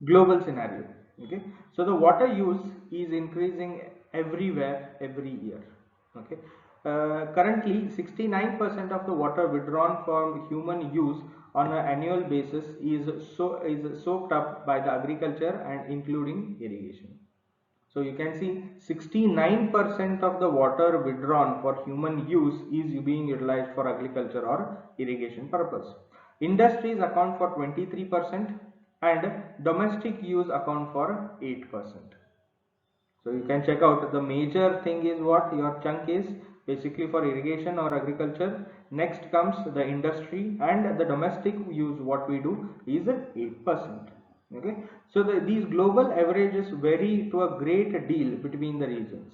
global scenario. Okay, so the water use is increasing everywhere every year. Okay, currently 69% of the water withdrawn from human use on an annual basis is soaked up by the agriculture and including irrigation. So you can see 69% of the water withdrawn for human use is being utilized for agriculture or irrigation purpose. Industries account for 23% and domestic use account for 8%. So you can check out the major thing is what your chunk is basically for irrigation or agriculture. Next comes the industry, and the domestic use what we do is 8%. Okay, so these global averages vary to a great deal between the regions.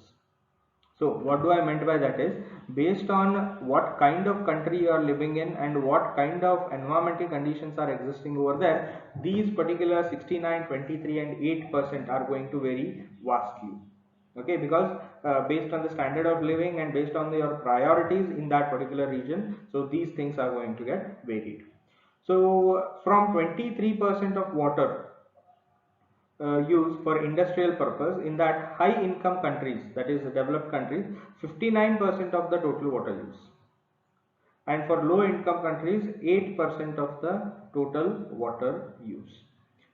So what do I meant by that is based on what kind of country you are living in and what kind of environmental conditions are existing over there, these particular 69, 23 and 8% are going to vary vastly. Okay, because based on the standard of living and based on your priorities in that particular region, so these things are going to get varied. So from 23% of water used for industrial purpose in that high income countries, that is developed countries, 59% of the total water use, and for low income countries 8% of the total water use.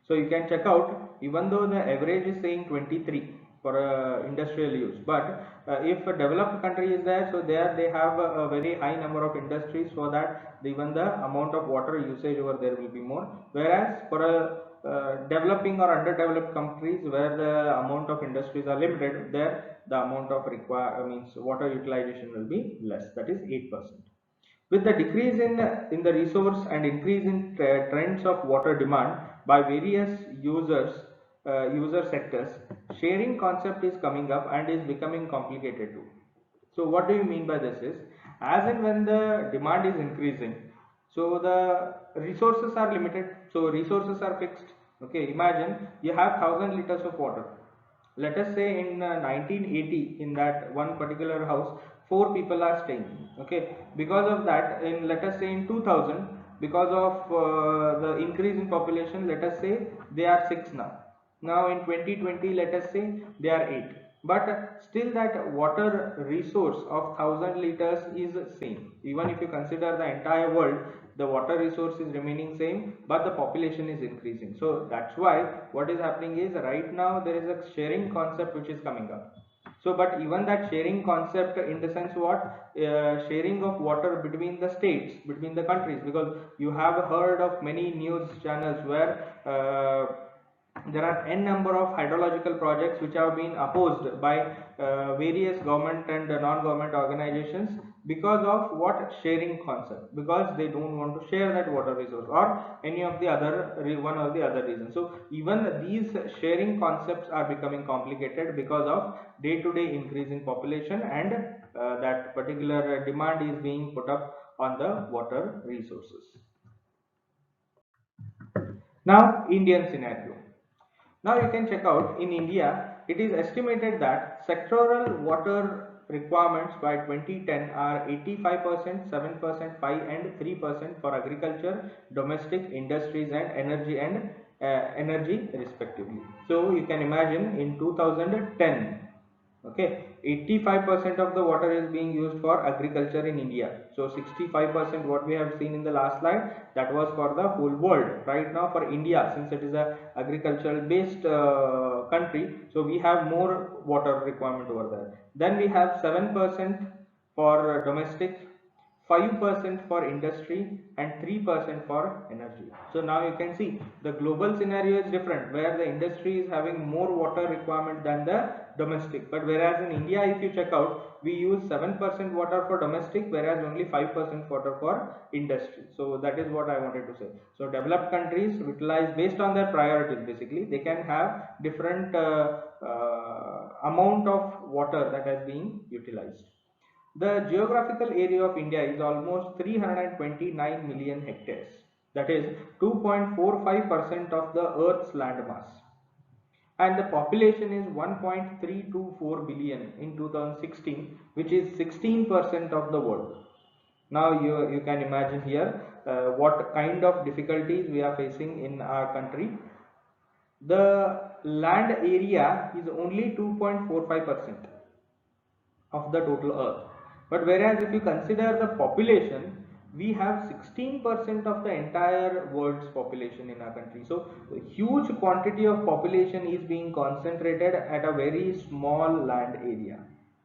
So you can check out, even though the average is saying 23 for industrial use, but if a developed country is there, so there they have a very high number of industries, so that even the amount of water usage over there will be more, whereas for a developing or underdeveloped countries where the amount of industries are limited, there the amount of means water utilization will be less, that is 8%. With the decrease in the resource and increase in trends of water demand by various user sectors, sharing concept is coming up and is becoming complicated too. So what do you mean by this is, as and when the demand is increasing, so the resources are limited, so resources are fixed. Okay, imagine you have 1000 liters of water. Let us say in 1980, in that one particular house, four people are staying. Okay, because of that, in let us say in 2000, because of the increase in population, let us say they are six now. Now in 2020, let us say they are eight, but still that water resource of 1000 liters is same. Even if you consider the entire world, the water resource is remaining same, but the population is increasing. So that's why what is happening is, right now there is a sharing concept which is coming up. So but even that sharing concept, in the sense what, sharing of water between the states, between the countries, because you have heard of many news channels where there are n number of hydrological projects which have been opposed by various government and non-government organizations, because of what, sharing concept, because they don't want to share that water resource or any of the other one or the other reason. So even these sharing concepts are becoming complicated because of day-to-day increase in population, and that particular demand is being put up on the water resources. Now Indian scenario. Now you can check out, in India, it is estimated that sectoral water requirements by 2010 are 85%, 7%, 5 and 3% for agriculture, domestic, industries and energy respectively. So you can imagine in 2010, okay, 85% of the water is being used for agriculture in India. So 65% what we have seen in the last slide, that was for the whole world. Right now for India, since it is a agricultural based country, so we have more water requirement over there. Then we have 7% for domestic, 5% for industry and 3% for energy. So now you can see the global scenario is different, where the industry is having more water requirement than the domestic. But whereas in India, if you check out, we use 7% water for domestic, whereas only 5% water for industry. So that is what I wanted to say. So developed countries utilize based on their priorities. Basically, they can have different amount of water that has been utilized. The geographical area of India is almost 329 million hectares, that is 2.45% of the Earth's land mass. And the population is 1.324 billion in 2016, which is 16% of the world. Now you can imagine here what kind of difficulties we are facing in our country. the land area is only 2.45% of the total earth. But whereas if you consider the population, we have 16% of the entire world's population in our country. So a huge quantity of population is being concentrated at a very small land area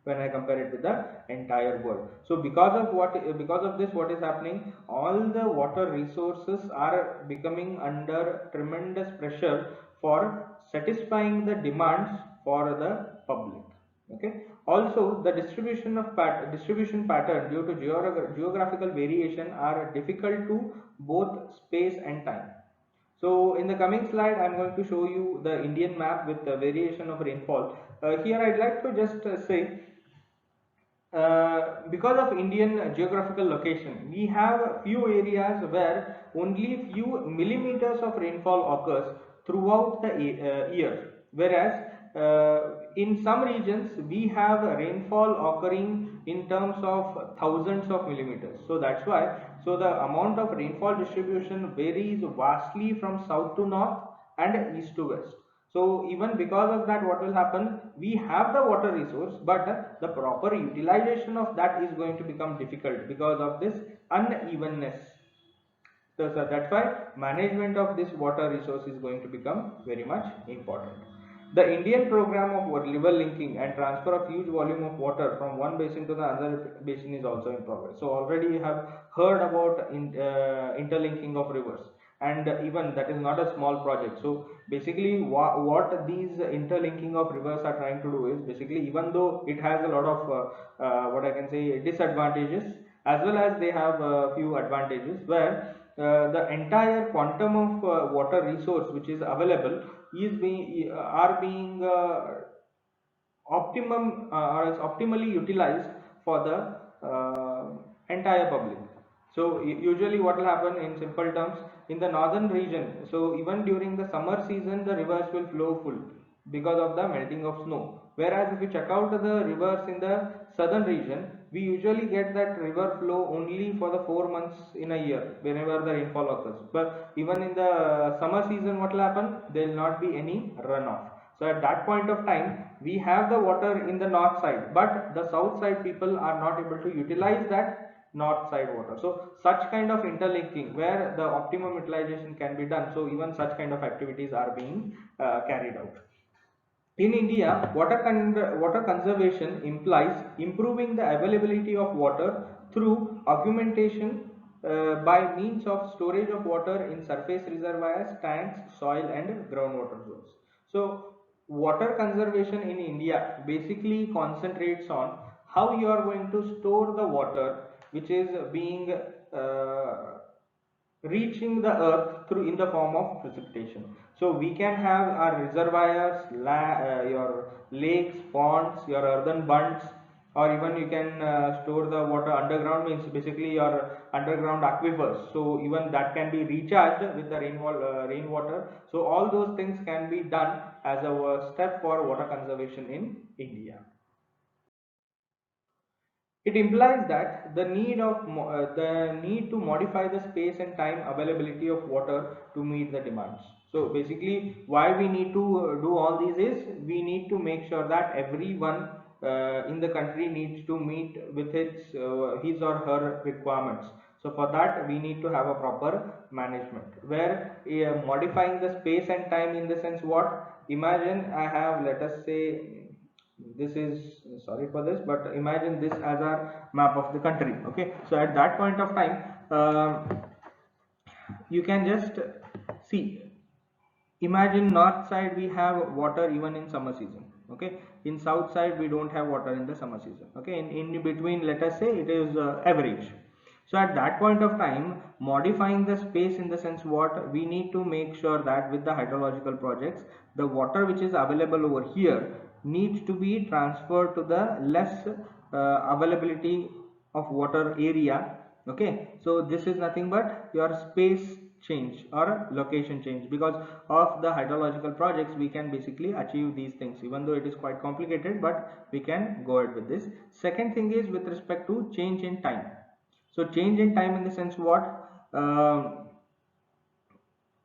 when I compare it with the entire world. So because of this, what is happening, all the water resources are becoming under tremendous pressure for satisfying the demands for the public. Okay. Also, the distribution pattern due to geographical variation are difficult to both space and time. So in the coming slide, I'm going to show you the Indian map with the variation of rainfall. Here I'd like to just say, because of Indian geographical location, we have few areas where only few millimeters of rainfall occurs throughout the year, whereas in some regions we have rainfall occurring in terms of thousands of millimeters. So that's why, so the amount of rainfall distribution varies vastly from south to north and east to west. So even because of that, what will happen, we have the water resource, but the proper utilization of that is going to become difficult because of this unevenness. So that's why management of this water resource is going to become very much important. The Indian program of river linking and transfer of huge volume of water from one basin to the other basin is also in progress. So already you have heard about interlinking of rivers, and even that is not a small project. So basically what these interlinking of rivers are trying to do is, basically, even though it has a lot of what I can say disadvantages, as well as they have a few advantages, where the entire quantum of water resource which is available is being are being or is optimally utilized for the entire public. So usually what will happen, in simple terms, in the northern region, so even during the summer season the rivers will flow full because of the melting of snow, whereas if you check out the rivers in the southern region, we usually get that river flow only for the 4 months in a year whenever the rainfall occurs. But even in the summer season, what will happen, there will not be any runoff. So at that point of time, we have the water in the north side, but the south side people are not able to utilize that north side water. So such kind of interlinking where the optimum utilization can be done, so even such kind of activities are being carried out. In India, water conservation implies improving the availability of water through augmentation by means of storage of water in surface reservoirs, tanks, soil and groundwater zones. So water conservation in India basically concentrates on how you are going to store the water which is being reaching the earth through in the form of precipitation. So we can have our reservoirs, your lakes, ponds, your earthen bunds, or even you can store the water underground, means basically your underground aquifers. So even that can be recharged with the rainwater. So all those things can be done as a step for water conservation in India. It implies that the need to modify the space and time availability of water to meet the demands. So basically, why we need to do all these is, we need to make sure that everyone in the country needs to meet with his or her requirements. So for that, we need to have a proper management where modifying the space and time, in the sense, what, imagine I have, let us say, this is, sorry for this, but imagine this as our map of the country. Okay, so at that point of time, you can just see, imagine north side we have water even in summer season. Okay, in south side we don't have water in the summer season. Okay, in between, let us say it is average. So at that point of time, modifying the space, in the sense, what, we need to make sure that with the hydrological projects, the water which is available over here needs to be transferred to the less availability of water area. Okay, so this is nothing but your space change or location change. Because of the hydrological projects, we can basically achieve these things, even though it is quite complicated, but we can go ahead with this. Second thing is with respect to change in time. So change in time, in the sense, what,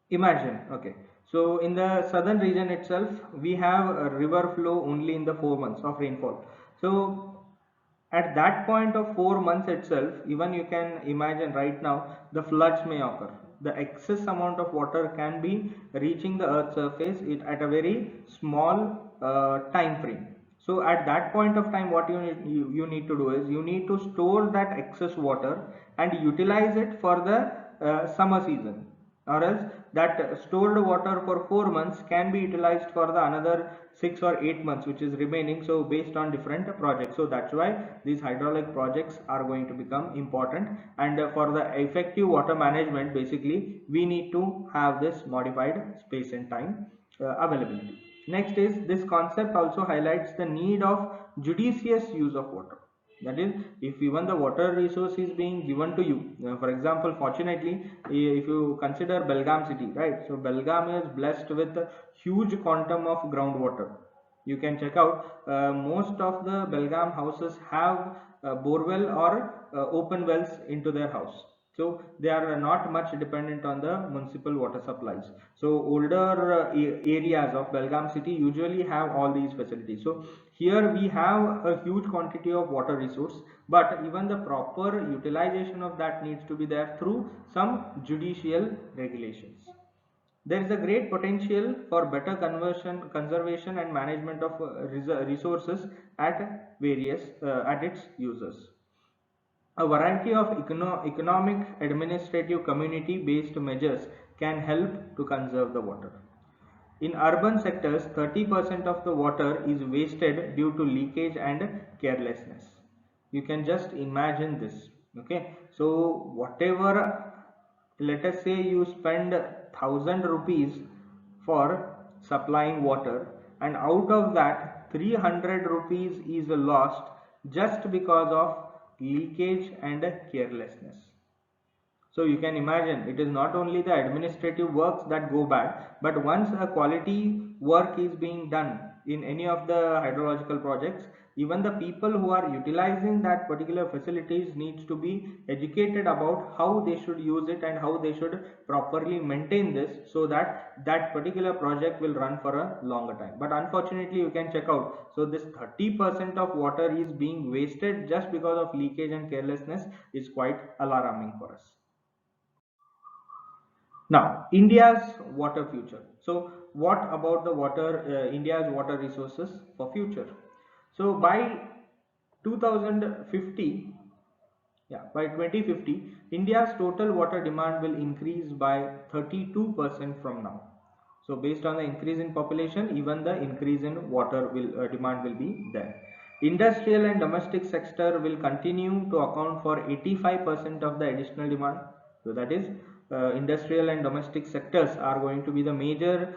imagine, okay, So in the southern region itself, we have a river flow only in the 4 months of rainfall. So at that point of 4 months itself, even you can imagine right now, the floods may occur. The excess amount of water can be reaching the earth's surface at a very small time frame. So at that point of time, what you need to do is you need to store that excess water and utilize it for the summer season, or else that stored water for 4 months can be utilized for the another 6 or 8 months which is remaining, so based on different projects. So that's why these hydraulic projects are going to become important, and for the effective water management, basically we need to have this modified space and time availability. Next is, this concept also highlights the need of judicious use of water. That is, if even the water resource is being given to you, for example, fortunately, if you consider Belgaum city, right? So Belgaum is blessed with a huge quantum of groundwater. You can check out, most of the Belgaum houses have borewell or open wells into their house, so they are not much dependent on the municipal water supplies. So older areas of Belgaum city usually have all these facilities. So here we have a huge quantity of water resource, but even the proper utilization of that needs to be there through some judicial regulations. There is a great potential for better conservation and management of resources at its users. A variety of economic, administrative, community-based measures can help to conserve the water. In urban sectors, 30% of the water is wasted due to leakage and carelessness. You can just imagine this. Okay, so whatever, let us say you spend 1,000 rupees for supplying water, and out of that 300 rupees is lost just because of leakage and carelessness. So you can imagine, it is not only the administrative works that go bad, but once a quality work is being done in any of the hydrological projects, even the people who are utilizing that particular facilities needs to be educated about how they should use it and how they should properly maintain this, so that that particular project will run for a longer time. But unfortunately, you can check out, so this 30% of water is being wasted just because of leakage and carelessness is quite alarming for us. Now, India's water future. So, what about the India's water resources for future? So, by 2050, by 2050, India's total water demand will increase by 32% from now. So, based on the increase in population, even the increase in water demand will be there. Industrial and domestic sector will continue to account for 85% of the additional demand. So that is, industrial and domestic sectors are going to be the major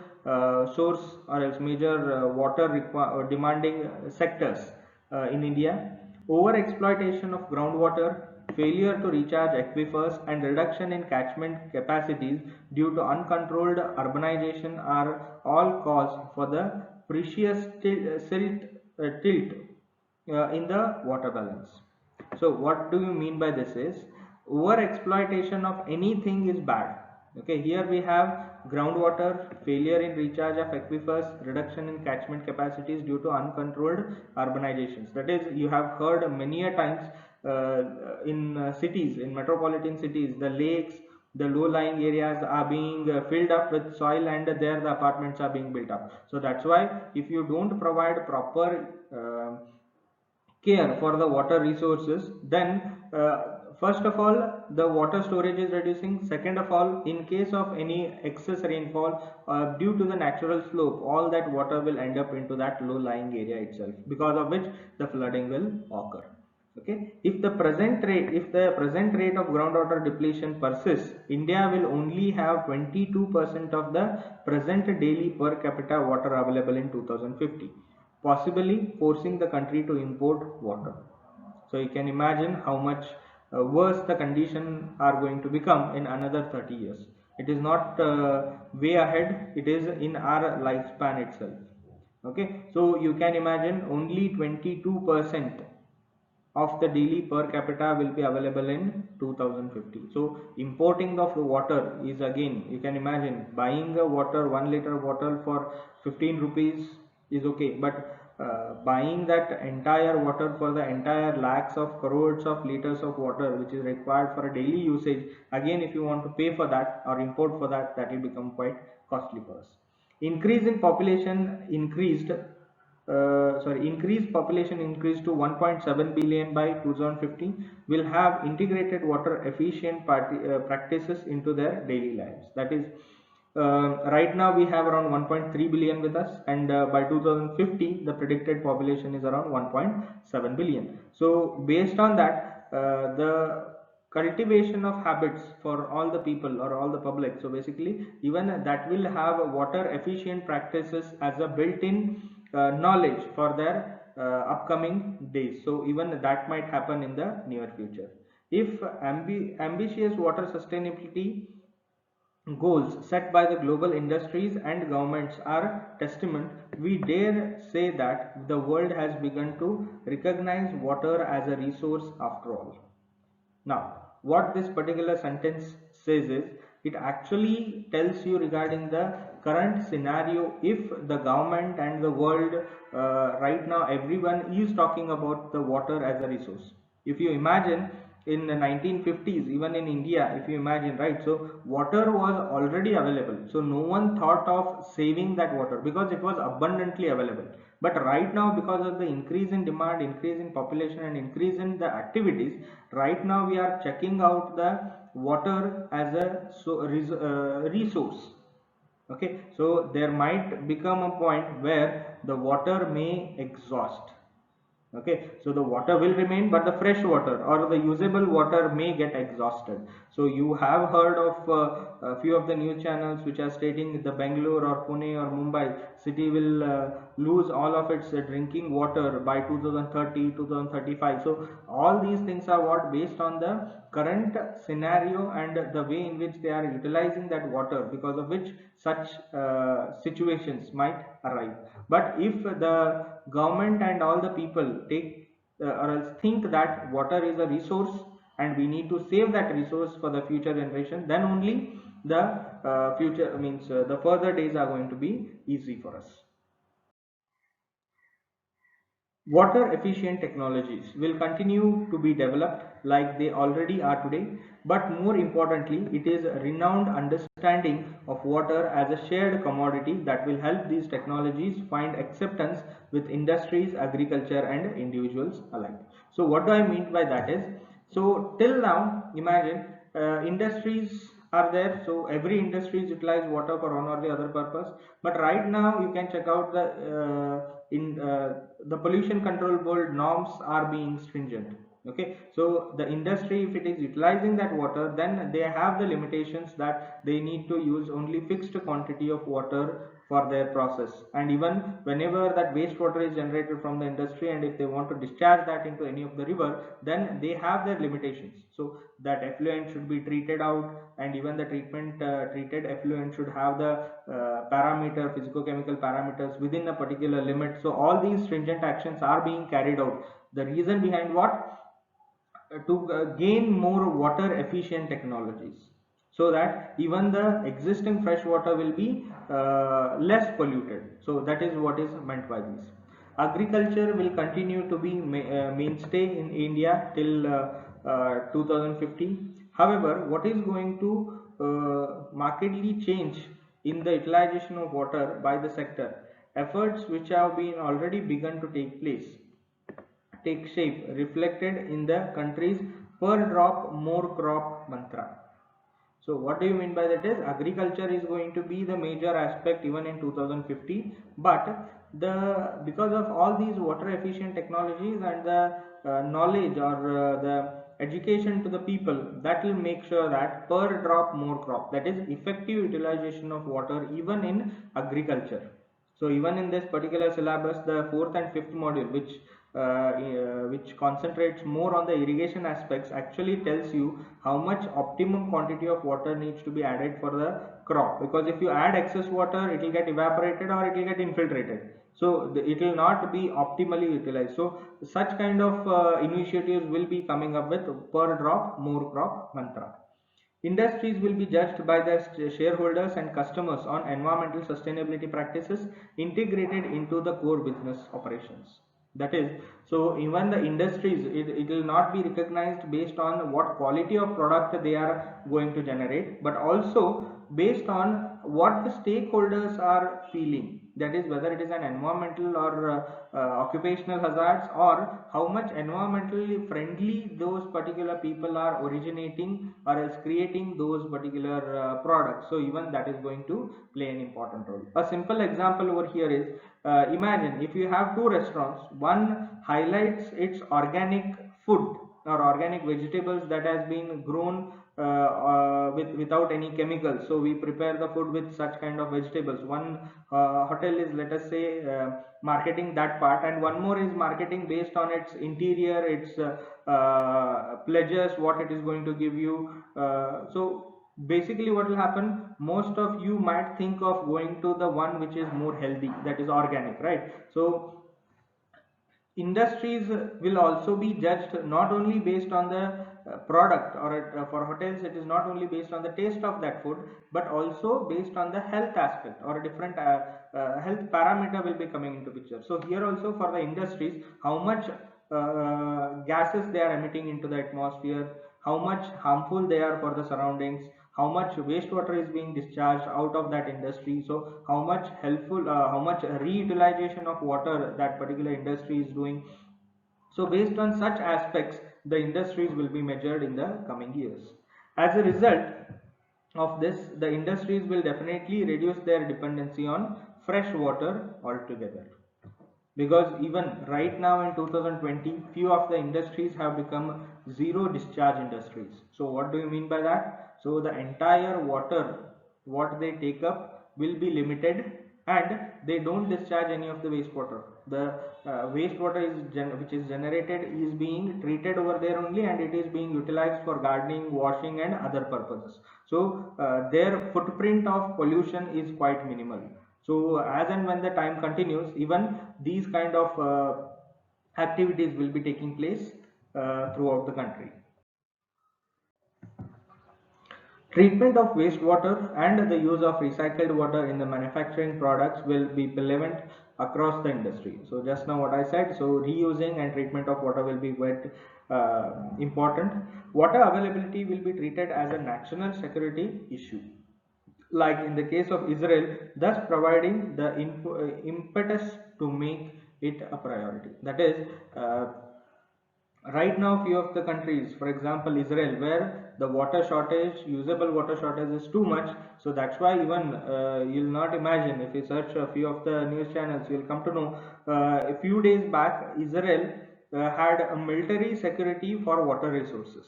source, or else major water demanding sectors in India. Over exploitation of groundwater, failure to recharge aquifers, and reduction in catchment capacities due to uncontrolled urbanization are all cause for the precious tilt in the water balance. So what do you mean by this is, over exploitation of anything is bad. Okay, here we have groundwater, failure in recharge of aquifers, reduction in catchment capacities due to uncontrolled urbanizations. That is, you have heard many a times in cities, in metropolitan cities, the lakes, the low-lying areas are being filled up with soil, and there the apartments are being built up. So that's why if you don't provide proper care for the water resources, then first of all the water storage is reducing. Second of all, in case of any excess rainfall due to the natural slope, all that water will end up into that low lying area itself, because of which the flooding will occur. Okay, if the present rate of groundwater depletion persists, India will only have 22% of the present daily per capita water available in 2050, possibly forcing the country to import water. So you can imagine how much worse the condition are going to become in another 30 years. It is not way ahead, it is in our lifespan itself. Okay, so you can imagine only 22% of the daily per capita will be available in 2050. So importing of water is, again, you can imagine, buying a water 1 liter water for 15 rupees is okay, but buying that entire water for the entire lakhs of crores of liters of water which is required for a daily usage, again, if you want to pay for that or import for that, that will become quite costly for us. Increased population increased to 1.7 billion by 2050 will have integrated water efficient practices into their daily lives. That is, right now we have around 1.3 billion with us, and by 2050 the predicted population is around 1.7 billion. So based on that, the cultivation of habits for all the people or all the public, so basically even that will have water efficient practices as a built-in knowledge for their upcoming days. So even that might happen in the near future. If ambitious water sustainability goals set by the global industries and governments are testament, we dare say that the world has begun to recognize water as a resource after all. Now, what this particular sentence says is, it actually tells you regarding the current scenario. If the government and the world, right now everyone is talking about the water as a resource. If you imagine in the 1950s, even in India, if you imagine, right, so water was already available, so no one thought of saving that water because it was abundantly available. But right now, because of the increase in demand, increase in population, and increase in the activities, right now we are checking out the water as a resource. Okay, so there might become a point where the water may exhaust. Okay, so the water will remain, but the fresh water or the usable water may get exhausted. So you have heard of a few of the news channels which are stating the Bangalore or Pune or Mumbai city will lose all of its drinking water by 2030, 2035. So all these things are what based on the current scenario and the way in which they are utilizing that water, because of which such situations might arise. But if the government and all the people take or else think that water is a resource and we need to save that resource for the future generation, then only the future means the further days are going to be easy for us. Water efficient technologies will continue to be developed like they already are today, but more importantly, it is a renowned understanding of water as a shared commodity that will help these technologies find acceptance with industries, agriculture, and individuals alike. So, what do I mean by that is, so till now, imagine industries are there, so every industry utilize water for one or the other purpose. But right now, you can check out the pollution control board norms are being stringent. Okay, so the industry, if it is utilizing that water, then they have the limitations that they need to use only fixed quantity of water for their process. And even whenever that wastewater is generated from the industry, and if they want to discharge that into any of the river, then they have their limitations. So that effluent should be treated out, and even the treated effluent should have the physicochemical parameters within a particular limit. So all these stringent actions are being carried out. The reason behind what? To gain more water efficient technologies, so that even the existing fresh water will be less polluted. So that is what is meant by this. Agriculture will continue to be mainstay in India till 2050. However, what is going to markedly change in the utilization of water by the sector, efforts which have been already begun to take shape, reflected in the country's per drop more crop mantra. So what do you mean by that is, agriculture is going to be the major aspect even in 2050, but because of all these water efficient technologies and the knowledge or the education to the people, that will make sure that per drop more crop, that is effective utilization of water even in agriculture. So even in this particular syllabus, the fourth and fifth module, which which concentrates more on the irrigation aspects, actually tells you how much optimum quantity of water needs to be added for the crop. Because if you add excess water, it will get evaporated or it will get infiltrated, so it will not be optimally utilized. So such kind of initiatives will be coming up with per drop more crop mantra. Industries will be judged by their shareholders and customers on environmental sustainability practices integrated into the core business operations. That is, so even the industries, it will not be recognized based on what quality of product they are going to generate, but also based on what the stakeholders are feeling. That is, whether it is an environmental or occupational hazards, or how much environmentally friendly those particular people are originating or else creating those particular products. So even that is going to play an important role. A simple example over here is, imagine if you have two restaurants, one highlights its organic food or organic vegetables that has been grown without any chemicals, so we prepare the food with such kind of vegetables. One hotel is, let us say, marketing that part, and one more is marketing based on its interior, its pleasures, what it is going to give you. So basically what will happen, most of you might think of going to the one which is more healthy, that is organic, right? So industries will also be judged not only based on the product, or for hotels it is not only based on the taste of that food, but also based on the health aspect, or a different health parameter will be coming into picture. So here also for the industries, how much gases they are emitting into the atmosphere, how much harmful they are for the surroundings, how much wastewater is being discharged out of that industry, so how much helpful, how much reutilization of water that particular industry is doing. So based on such aspects, the industries will be measured in the coming years. As a result of this, the industries will definitely reduce their dependency on fresh water altogether. Because even right now in 2020, few of the industries have become zero discharge industries. So what do you mean by that? So the entire water what they take up will be limited, and they don't discharge any of the wastewater. The wastewater which is generated is being treated over there only, and it is being utilized for gardening, washing and other purposes. So their footprint of pollution is quite minimal. So as and when the time continues, even these kind of activities will be taking place throughout the country. Treatment of wastewater and the use of recycled water in the manufacturing products will be prevalent across the industry. So just now what I said, so reusing and treatment of water will be quite important. Water availability will be treated as a national security issue, like in the case of Israel, thus providing the impetus to make it a priority. That is, right now few of the countries, for example Israel, where the water shortage, usable water shortage is too much. So that's why even you'll not imagine, if you search a few of the news channels, you'll come to know a few days back Israel had a military security for water resources.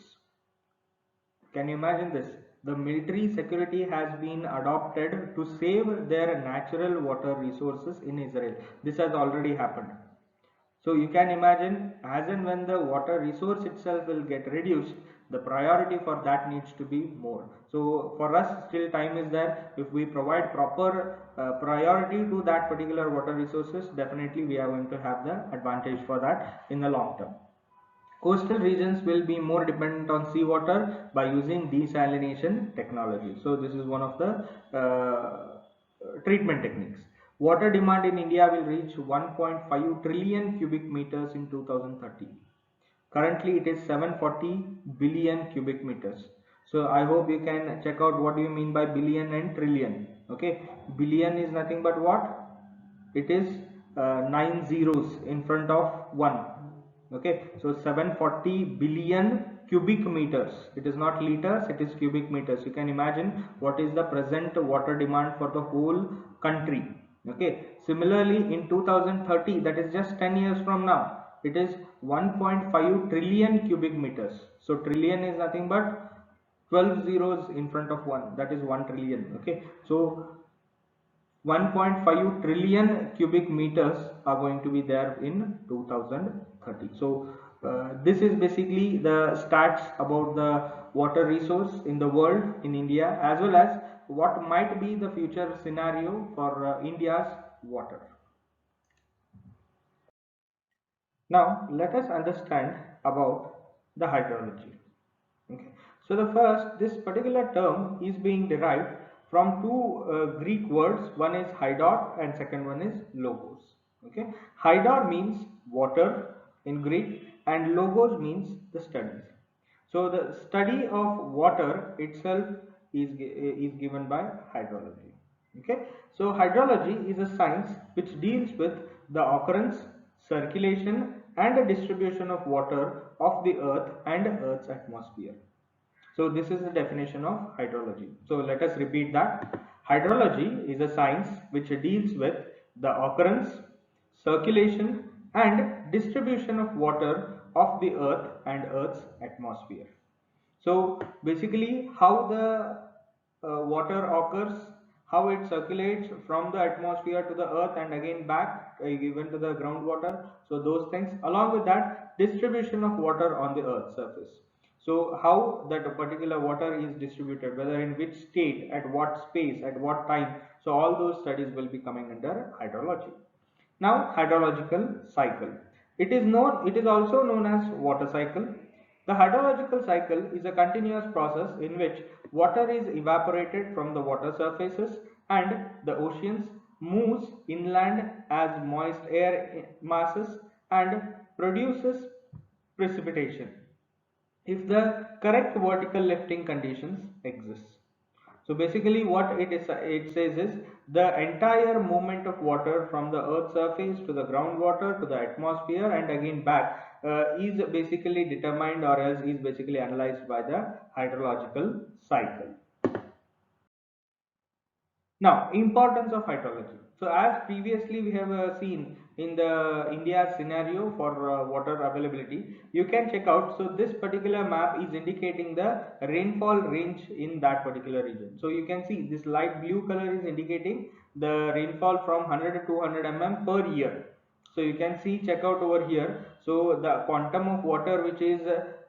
Can you imagine this? The military security has been adopted to save their natural water resources in Israel. This has already happened. So you can imagine, as and when the water resource itself will get reduced, the priority for that needs to be more. So for us, still time is there. If we provide proper priority to that particular water resources, definitely we are going to have the advantage for that in the long term. Coastal regions will be more dependent on seawater by using desalination technology. So this is one of the treatment techniques. Water demand in India will reach 1.5 trillion cubic meters in 2030. Currently it is 740 billion cubic meters. So I hope you can check out what do you mean by billion and trillion. Okay, billion is nothing but what? It is 9 zeros in front of 1. Okay, so 740 billion cubic meters. It is not liters, it is cubic meters. You can imagine what is the present water demand for the whole country. Okay, similarly in 2030, that is just 10 years from now, it is 1.5 trillion cubic meters. So trillion is nothing but 12 zeros in front of 1, that is 1 trillion. Okay, so 1.5 trillion cubic meters are going to be there in 2030. So this is basically the stats about the water resource in the world, in India, as well as what might be the future scenario for India's water. Now let us understand about the hydrology. Okay. So the first, this particular term is being derived from two Greek words. One is hydor and second one is logos. Okay. Hydor means water in Greek and logos means the studies. So the study of water itself is given by hydrology. Okay. So hydrology is a science which deals with the occurrence, circulation and the distribution of water of the earth and earth's atmosphere. So this is the definition of hydrology. So let us repeat that. Hydrology is a science which deals with the occurrence, circulation and distribution of water of the earth and earth's atmosphere. So basically how the water occurs, how it circulates from the atmosphere to the earth and again back even to the groundwater. So those things, along with that distribution of water on the earth's surface. So how that particular water is distributed, whether in which state, at what space, at what time. So all those studies will be coming under hydrology. Now hydrological cycle. It is also known as water cycle. The hydrological cycle is a continuous process in which water is evaporated from the water surfaces and the oceans, moves inland as moist air masses and produces precipitation if the correct vertical lifting conditions exist. So basically what it says is the entire movement of water from the earth's surface to the groundwater to the atmosphere and again back is basically determined or else is basically analyzed by the hydrological cycle. Now, importance of hydrology. So, as previously we have seen in the India scenario for water availability, you can check out. So, this particular map is indicating the rainfall range in that particular region. So, you can see this light blue color is indicating the rainfall from 100 to 200 mm per year. So you can see, check out over here. So the quantum of water which is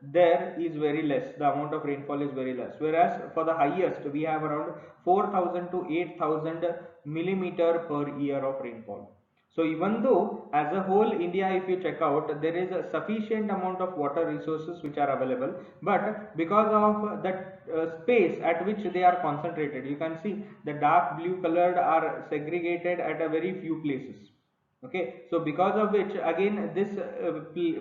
there is very less, the amount of rainfall is very less, whereas for the highest we have around 4000 to 8000 millimeter per year of rainfall. So even though as a whole India, if you check out, there is a sufficient amount of water resources which are available, but because of that space at which they are concentrated, you can see the dark blue colored are segregated at a very few places. Okay, so because of which again this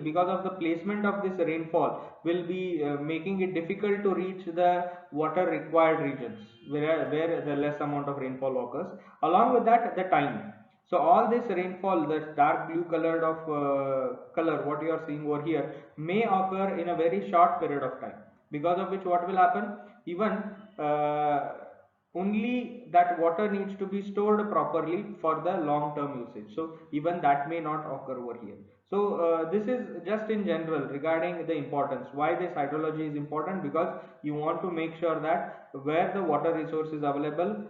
because of the placement of this rainfall will be making it difficult to reach the water required regions where the less amount of rainfall occurs. Along with that, the time. So all this rainfall, the dark blue colored of color what you are seeing over here, may occur in a very short period of time, because of which what will happen, even only that water needs to be stored properly for the long term usage. So even that may not occur over here. So this is just in general regarding the importance why this hydrology is important, because you want to make sure that where the water resource is available,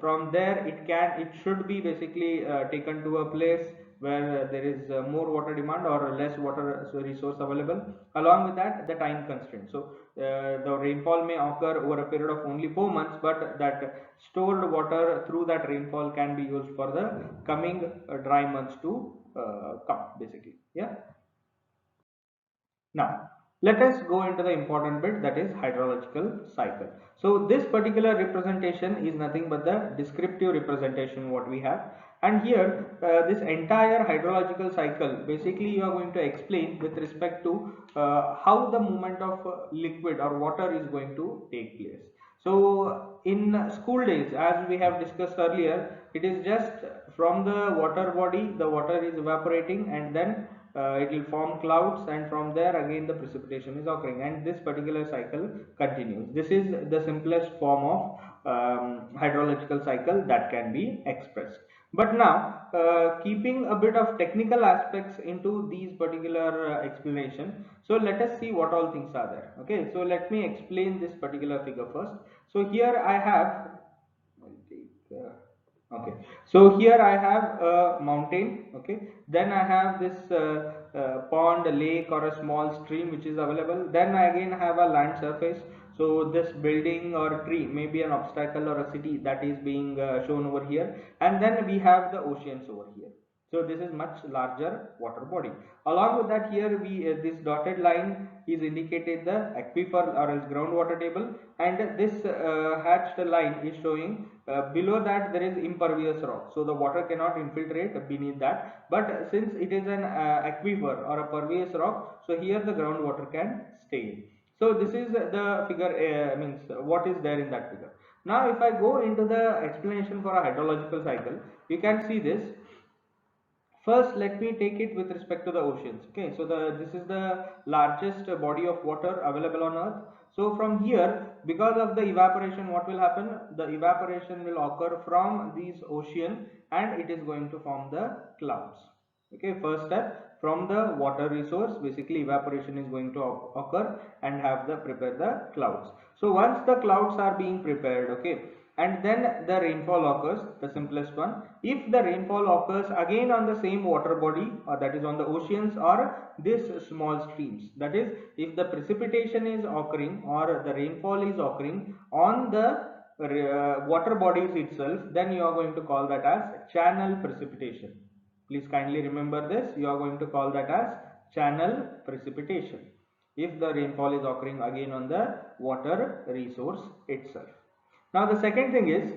from there it should be basically taken to a place where there is more water demand or less water resource available. Along with that, the time constraint. So the rainfall may occur over a period of only 4 months, but that stored water through that rainfall can be used for the coming dry months to come basically. Yeah. Now, let us go into the important bit, that is hydrological cycle. So this particular representation is nothing but the descriptive representation what we have. And here this entire hydrological cycle, basically you are going to explain with respect to how the movement of liquid or water is going to take place. So in school days, as we have discussed earlier, it is just from the water body, the water is evaporating and then it will form clouds, and from there again the precipitation is occurring, and this particular cycle continues. This is the simplest form of hydrological cycle that can be expressed. But now keeping a bit of technical aspects into these particular explanation, so let us see what all things are there. Okay, so let me explain this particular figure first. So here I have, I'll take Okay, so here I have a mountain. Okay, then I have this pond, a lake, or a small stream which is available. Then I again have a land surface. So this building or tree may be an obstacle or a city that is being shown over here, and then we have the oceans over here. So this is much larger water body. Along with that, here we this dotted line is indicated the aquifer or else groundwater table, and this hatched line is showing below that there is impervious rock. So the water cannot infiltrate beneath that. But since it is an aquifer or a pervious rock, so here the groundwater can stay. So this is the figure means what is there in that figure. Now if I go into the explanation for a hydrological cycle, you can see this. First, let me take it with respect to the oceans. Okay, so this is the largest body of water available on Earth. So from here, because of the evaporation, what will happen? The evaporation will occur from these ocean, and it is going to form the clouds. Okay, first step, from the water resource, basically evaporation is going to occur and have the prepare the clouds. So once the clouds are being prepared, okay, and then the rainfall occurs, the simplest one. If the rainfall occurs again on the same water body, or that is on the oceans or this small streams, that is, if the precipitation is occurring or the rainfall is occurring on the water bodies itself, then you are going to call that as channel precipitation. Please kindly remember this, you are going to call that as channel precipitation if the rainfall is occurring again on the water resource itself. Now the second thing is,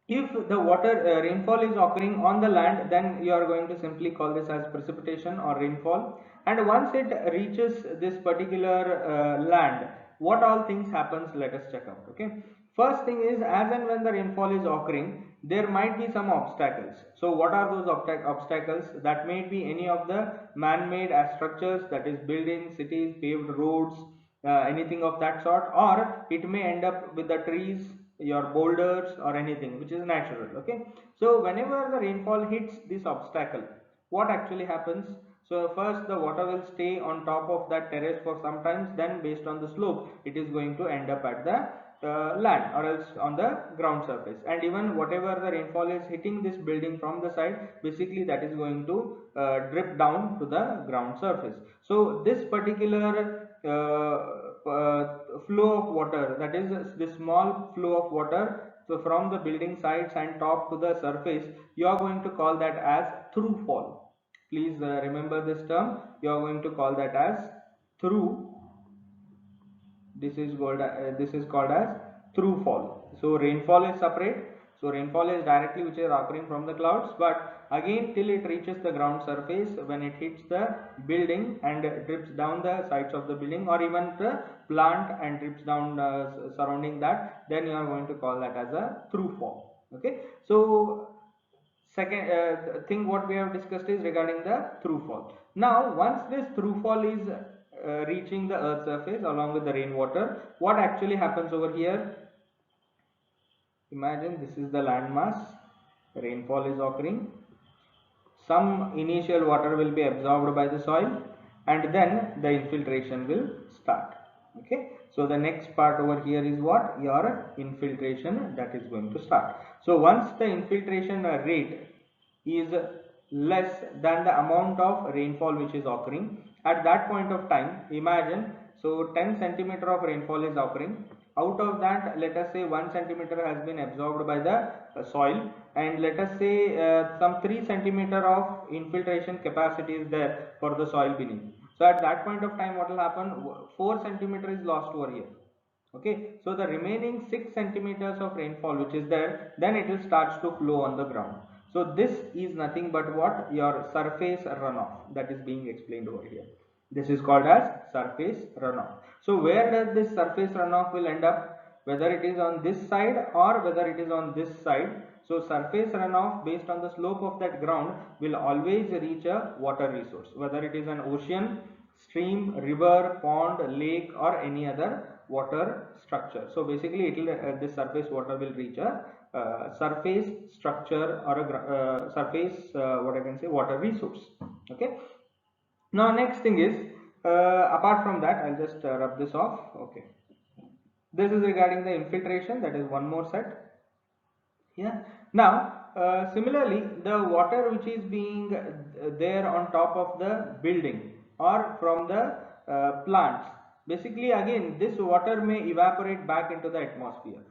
if the water rainfall is occurring on the land, then you are going to simply call this as precipitation or rainfall. And once it reaches this particular land, what all things happens, let us check out. Okay, first thing is, as and when the rainfall is occurring, there might be some obstacles. So what are those obstacles? That may be any of the man-made structures, that is buildings, cities, paved roads, anything of that sort, or it may end up with the trees, your boulders, or anything which is natural. Okay, so whenever the rainfall hits this obstacle, what actually happens? So first the water will stay on top of that terrace for some times, then based on the slope it is going to end up at the land or else on the ground surface. And even whatever the rainfall is hitting this building from the side, basically that is going to drip down to the ground surface. So this particular flow of water, that is this small flow of water, so from the building sides and top to the surface, you are going to call that as through fall. Please remember this term, you are going to call that as through. This is called as through fall. So rainfall is separate. So rainfall is directly which is occurring from the clouds, but again till it reaches the ground surface, when it hits the building and drips down the sides of the building or even the plant and drips down surrounding that, then you are going to call that as a through fall. Okay, so second thing what we have discussed is regarding the through fall. Now once this through fall is reaching the earth surface along with the rainwater, what actually happens over here? Imagine this is the landmass, rainfall is occurring, some initial water will be absorbed by the soil, and then the infiltration will start. Okay, so the next part over here is what? Your infiltration that is going to start. So once the infiltration rate is less than the amount of rainfall which is occurring at that point of time, imagine, so 10 centimeter of rainfall is occurring. Out of that, let us say 1 centimeter has been absorbed by the soil, and let us say some 3 centimeter of infiltration capacity is there for the soil beneath. So at that point of time, what will happen? 4 centimeter is lost over here. Okay, so the remaining 6 centimeters of rainfall which is there, then it will starts to flow on the ground. So this is nothing but what? Your surface runoff that is being explained over here. This is called as surface runoff. So where does this surface runoff will end up? Whether it is on this side or whether it is on this side. So surface runoff based on the slope of that ground will always reach a water resource, whether it is an ocean, stream, river, pond, lake, or any other water structure. So basically it will this surface water will reach a surface structure or a surface what I can say water resource. Okay, now next thing is apart from that, I'll just rub this off. Okay, this is regarding the infiltration, that is one more set. Yeah, now similarly, the water which is being there on top of the building or from the plants, basically again this water may evaporate back into the atmosphere.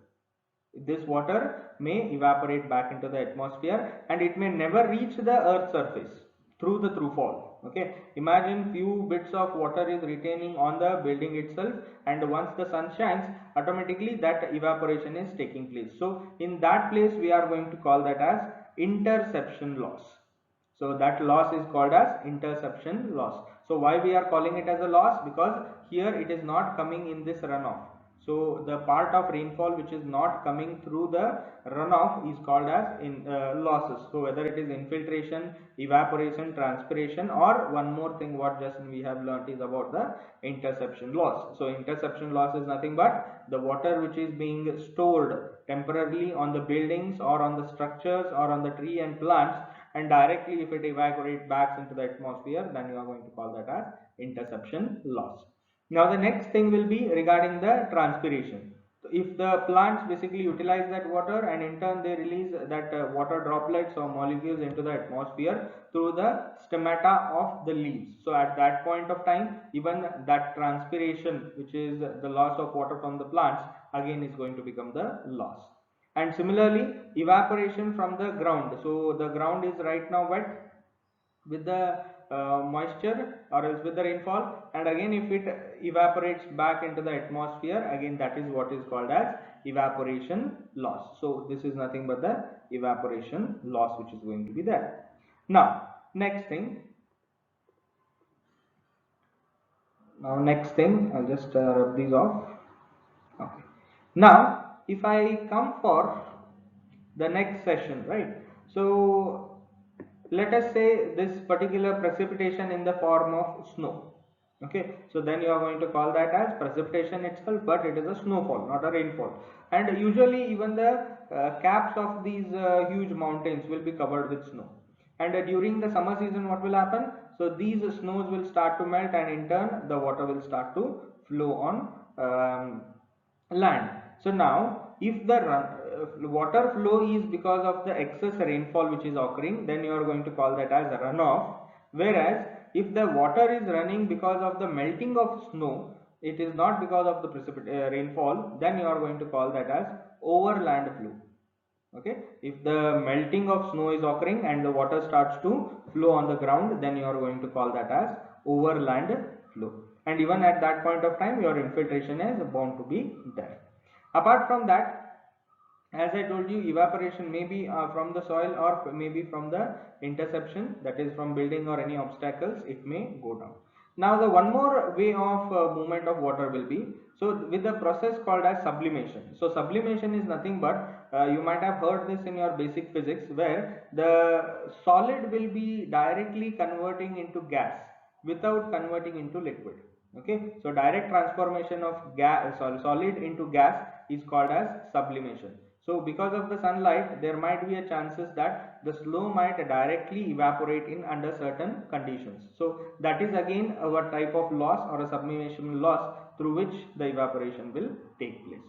This water may evaporate back into the atmosphere and it may never reach the earth's surface through the through fall. Okay, imagine few bits of water is retaining on the building itself, and once the sun shines, automatically that evaporation is taking place. So in that place we are going to call that as interception loss. So that loss is called as interception loss. So why we are calling it as a loss? Because here it is not coming in this runoff. So the part of rainfall which is not coming through the runoff is called as losses. So whether it is infiltration, evaporation, transpiration, or one more thing what just we have learnt is about the interception loss. So interception loss is nothing but the water which is being stored temporarily on the buildings or on the structures or on the tree and plants, and directly if it evaporates back into the atmosphere, then you are going to call that as interception loss. Now the next thing will be regarding the transpiration. So if the plants basically utilize that water and in turn they release that water droplets or molecules into the atmosphere through the stomata of the leaves. So at that point of time, even that transpiration, which is the loss of water from the plants, again is going to become the loss. And similarly, evaporation from the ground. So the ground is right now wet with the moisture or else with the rainfall, and again if it evaporates back into the atmosphere, again that is what is called as evaporation loss. So this is nothing but the evaporation loss which is going to be there. Now next thing, I'll just rub these off. Okay. Now if I come for the next session, right? So let us say this particular precipitation in the form of snow. Okay, so then you are going to call that as precipitation itself, but it is a snowfall, not a rainfall. And usually even the caps of these huge mountains will be covered with snow. And during the summer season what will happen? So these snows will start to melt, and in turn the water will start to flow on land. So now if the water flow is because of the excess rainfall which is occurring, then you are going to call that as a runoff. Whereas if the water is running because of the melting of snow, it is not because of the rainfall, then you are going to call that as overland flow. Okay, if the melting of snow is occurring and the water starts to flow on the ground, then you are going to call that as overland flow. And even at that point of time, your infiltration is bound to be there. Apart from that, as I told you, evaporation may be from the soil or maybe from the interception, that is from building or any obstacles, it may go down. Now the one more way of movement of water will be, so with the process called as sublimation. So sublimation is nothing but, you might have heard this in your basic physics, where the solid will be directly converting into gas without converting into liquid. Okay, so direct transformation of solid into gas is called as sublimation. So because of the sunlight, there might be a chances that the slow might directly evaporate in under certain conditions. So that is again our type of loss or a sublimation loss through which the evaporation will take place.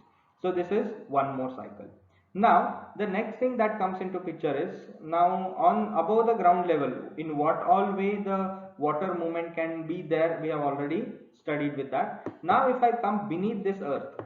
So this is one more cycle. Now the next thing that comes into picture is, now on above the ground level, in what all way the water movement can be there, we have already studied with that. Now if I come beneath this earth,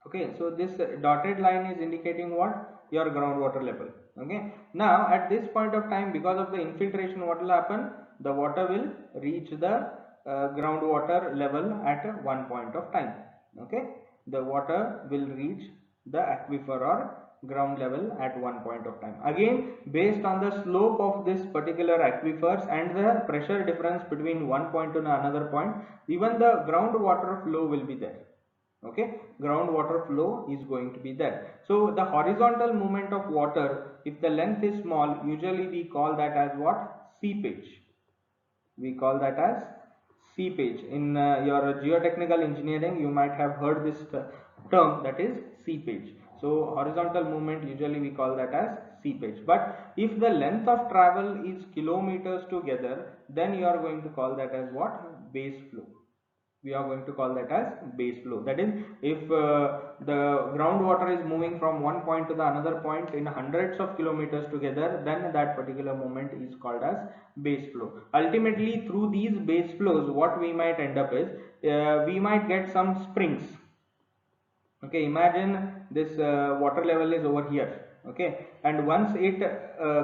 okay, so this dotted line is indicating what? Your groundwater level. Okay, now at this point of time, because of the infiltration, what will happen? The water will reach the groundwater level at one point of time. Okay, the water will reach the aquifer or ground level at one point of time. Again, based on the slope of this particular aquifers and the pressure difference between one point to another point, even the groundwater flow will be there. Okay, groundwater flow is going to be there. So the horizontal movement of water, if the length is small, usually we call that as what? Seepage. We call that as seepage. In your geotechnical engineering, you might have heard this term, that is seepage. So horizontal movement, usually we call that as seepage. But if the length of travel is kilometers together, then you are going to call that as what? Base flow. we are going to call that as base flow. That is, if the groundwater is moving from one point to the another point in hundreds of kilometers together, then that particular movement is called as base flow. Ultimately, through these base flows, what we might end up is we might get some springs. Okay, imagine this water level is over here. Okay, and once it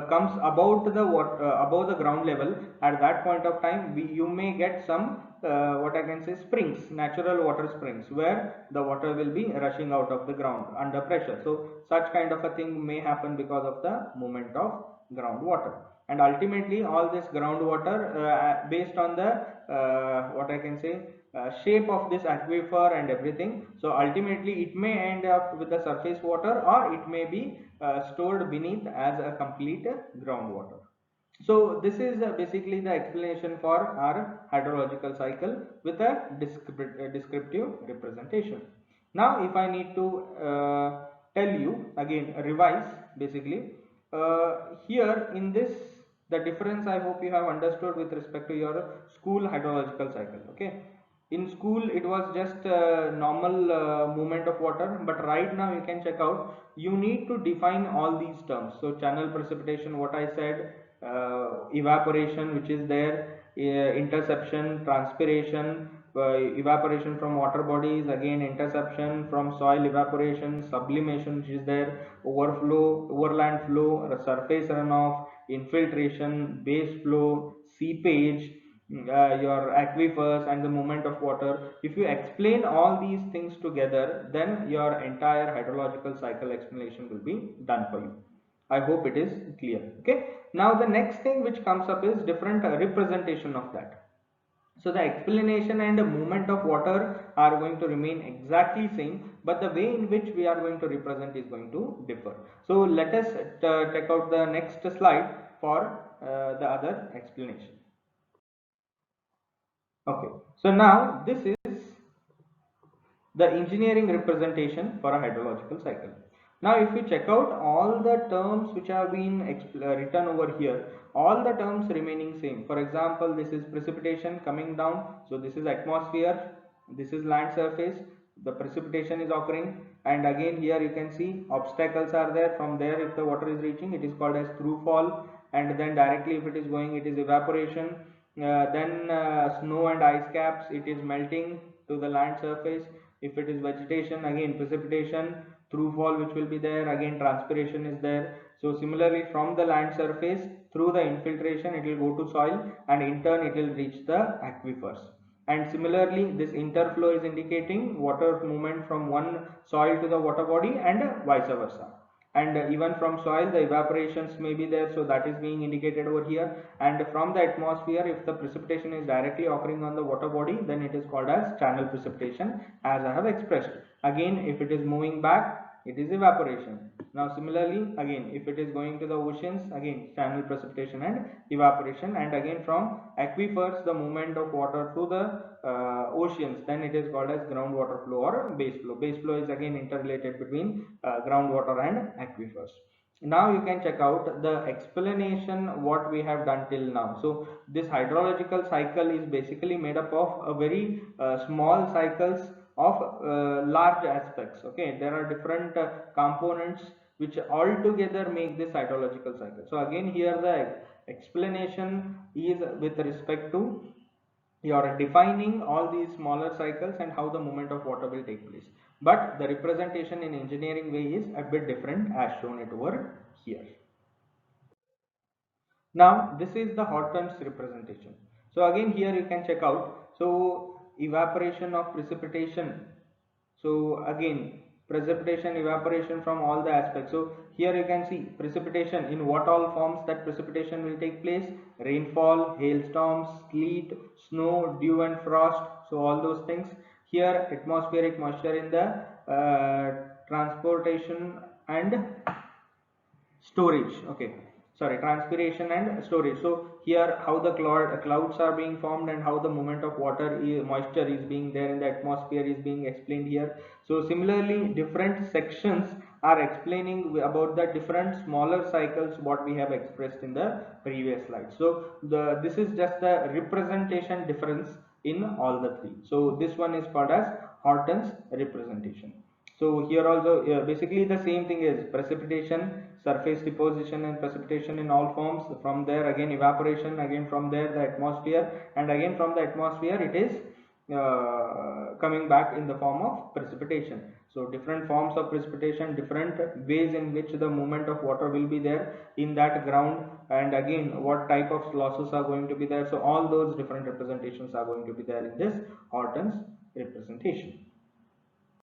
comes above the water, above the ground level, at that point of time you may get some what I can say springs, natural water springs, where the water will be rushing out of the ground under pressure. So such kind of a thing may happen because of the movement of groundwater. And ultimately all this groundwater based on the what I can say shape of this aquifer and everything, so ultimately it may end up with the surface water, or it may be stored beneath as a complete groundwater. So this is basically the explanation for our hydrological cycle with a descriptive representation. Now if I need to tell you again, revise basically here in this, the difference I hope you have understood with respect to your school hydrological cycle. Okay, in school it was just normal movement of water, but right now you can check out, you need to define all these terms. So channel precipitation, what I said, evaporation which is there, interception, transpiration, evaporation from water bodies, again interception from soil, evaporation, sublimation which is there, overflow, overland flow, surface runoff, infiltration, base flow, seepage, your aquifers, and the movement of water. If you explain all these things together, then your entire hydrological cycle explanation will be done for you. I hope it is clear. Okay, now the next thing which comes up is different representation of that. So the explanation and the movement of water are going to remain exactly same, but the way in which we are going to represent is going to differ. So let us check out the next slide for the other explanation. Okay, so now this is the engineering representation for a hydrological cycle. Now if we check out all the terms which have been written over here, all the terms remaining same. For example, this is precipitation coming down, so this is atmosphere, this is land surface, the precipitation is occurring, and again here you can see obstacles are there. From there, if the water is reaching, it is called as through fall, and then directly if it is going, it is evaporation. Then snow and ice caps, it is melting to the land surface. If it is vegetation, again precipitation, through fall which will be there, again transpiration is there. So similarly from the land surface, through the infiltration it will go to soil, and in turn it will reach the aquifers. And similarly this interflow is indicating water movement from one soil to the water body, and vice versa. And even from soil the evaporations may be there, so that is being indicated over here. And from the atmosphere, if the precipitation is directly occurring on the water body, then it is called as channel precipitation, as I have expressed. Again, if it is moving back, it is evaporation. Now similarly, again if it is going to the oceans, again channel precipitation and evaporation. And again from aquifers, the movement of water through the oceans, then it is called as groundwater flow or base flow. Base flow is again interrelated between groundwater and aquifers. Now you can check out the explanation what we have done till now. So this hydrological cycle is basically made up of a very small cycles of large aspects. Okay, there are different components which all together make this hydrological cycle. So again here the explanation is with respect to you're defining all these smaller cycles and how the movement of water will take place, but the representation in engineering way is a bit different as shown it over here. Now this is the Horton's representation. So again here you can check out, so evaporation of precipitation. So again precipitation, evaporation from all the aspects. So here you can see precipitation, in what all forms that precipitation will take place: rainfall, hailstorms, sleet, snow, dew and frost. So all those things. Here atmospheric moisture in the transportation and storage. Okay, sorry, transpiration and storage. So here how the clouds are being formed and how the movement of water moisture is being there in the atmosphere is being explained here. So similarly different sections are explaining about the different smaller cycles what we have expressed in the previous slide. So this is just the representation difference. in all the three. So this one is called as Horton's representation. So here also basically the same thing is precipitation, surface deposition and precipitation in all forms. From there again evaporation, again from there the atmosphere, and again from the atmosphere it is coming back in the form of precipitation. So different forms of precipitation, different ways in which the movement of water will be there in that ground, and again what type of losses are going to be there. So all those different representations are going to be there in this Horton's representation.